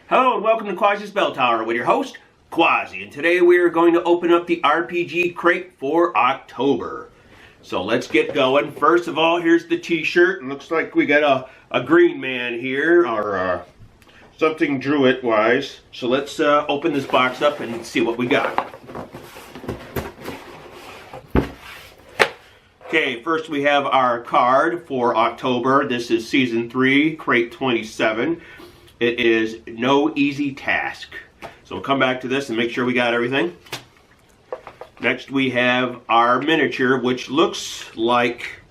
Hello and welcome to Quassi's Bell Tower with your host, Quassi. And today we are going to open up the RPG crate for October. So let's get going. First of all, here's the t-shirt. It looks like we got a green man here, or something Druid-wise. So let's open this box up and see what we got. Okay, first we have our card for October. This is Season 3, Crate 27. It is no easy task. So we'll come back to this and make sure we got everything. Next we have our miniature, which looks like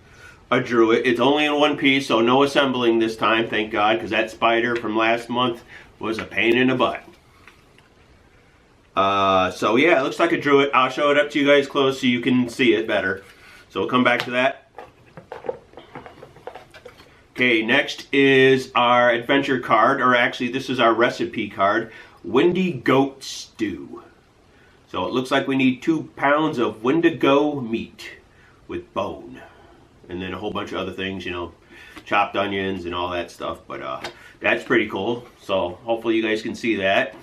a druid. It's only in one piece, so no assembling this time, thank God, because that spider from last month was a pain in the butt. So yeah, it looks like a druid. I'll show it up to you guys close so you can see it better. So we'll come back to that. Okay, next is our adventure card, or actually this is our recipe card, Wendigo Stew. So it looks like we need 2 pounds of Wendigo meat with bone. And then a whole bunch of other things, you know, chopped onions and all that stuff. But that's pretty cool. So hopefully you guys can see that.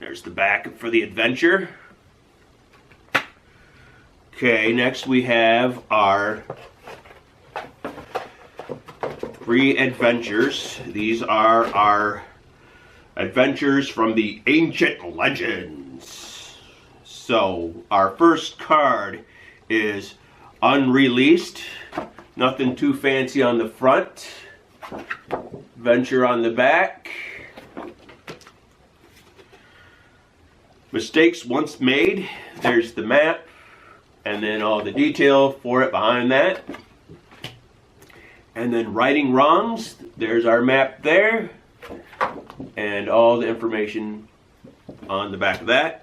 There's the back for the adventure. Okay, next we have our 3 adventures. These are our adventures from the ancient legends. So our first card is unreleased. Nothing too fancy on the front. Adventure on the back. Mistakes once made. There's the map. And then all the detail for it behind that. And then righting wrongs, there's our map there, and all the information on the back of that.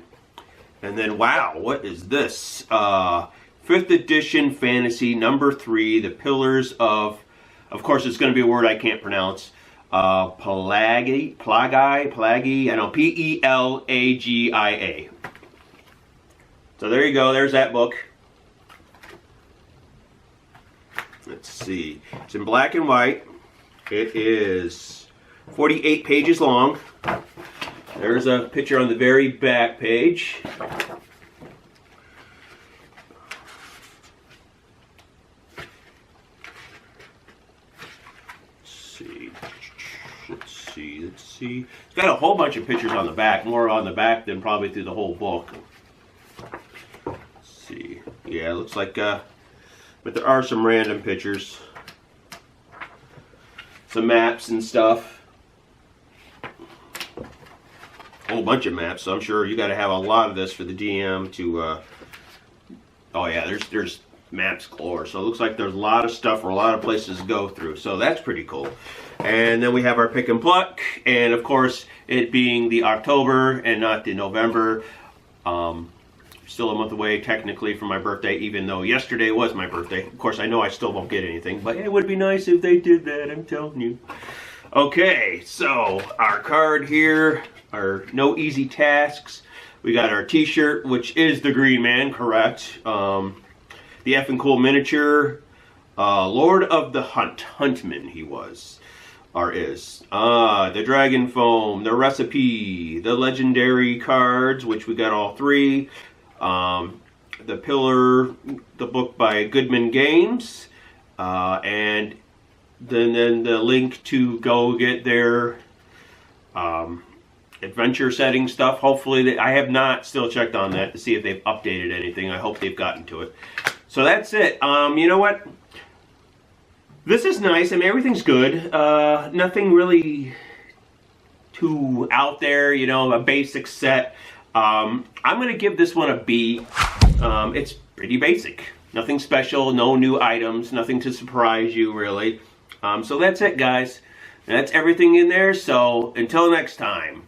And then, wow, what is this? 5th edition fantasy number 3, the pillars of course it's going to be a word I can't pronounce, Plagi, I know, P-E-L-A-G-I-A. So there you go, there's that book. Let's see. It's in black and white. It is 48 pages long. There's a picture on the very back page. Let's see. It's got a whole bunch of pictures on the back. More on the back than probably through the whole book. Let's see. Yeah, it looks like... but there are some random pictures. Some maps and stuff. A whole bunch of maps, so I'm sure you got to have a lot of this for the DM to... oh yeah, there's maps galore. So it looks like there's a lot of stuff or a lot of places to go through. So that's pretty cool. And then we have our pick and pluck. And of course, it being the October and not the November. Still a month away technically from my birthday, even though yesterday was my birthday. Of course, I know I still won't get anything, but it would be nice if they did that, I'm telling you. Okay, so our card here, our no easy tasks. We got our t-shirt, which is the Green Man, correct. The effing cool miniature, Lord of the Huntman he was, or is. The Dragon Foam, the recipe, the legendary cards, which we got all 3. The Pillar, the book by Goodman Games, and then the link to go get their adventure setting stuff. Hopefully, I have not still checked on that to see if they've updated anything. I hope they've gotten to it. So that's it. You know what? This is nice. I mean, everything's good. Nothing really too out there, you know, a basic set. I'm going to give this one a B. It's pretty basic. Nothing special, no new items, nothing to surprise you, really. So that's it, guys. That's everything in there, so until next time.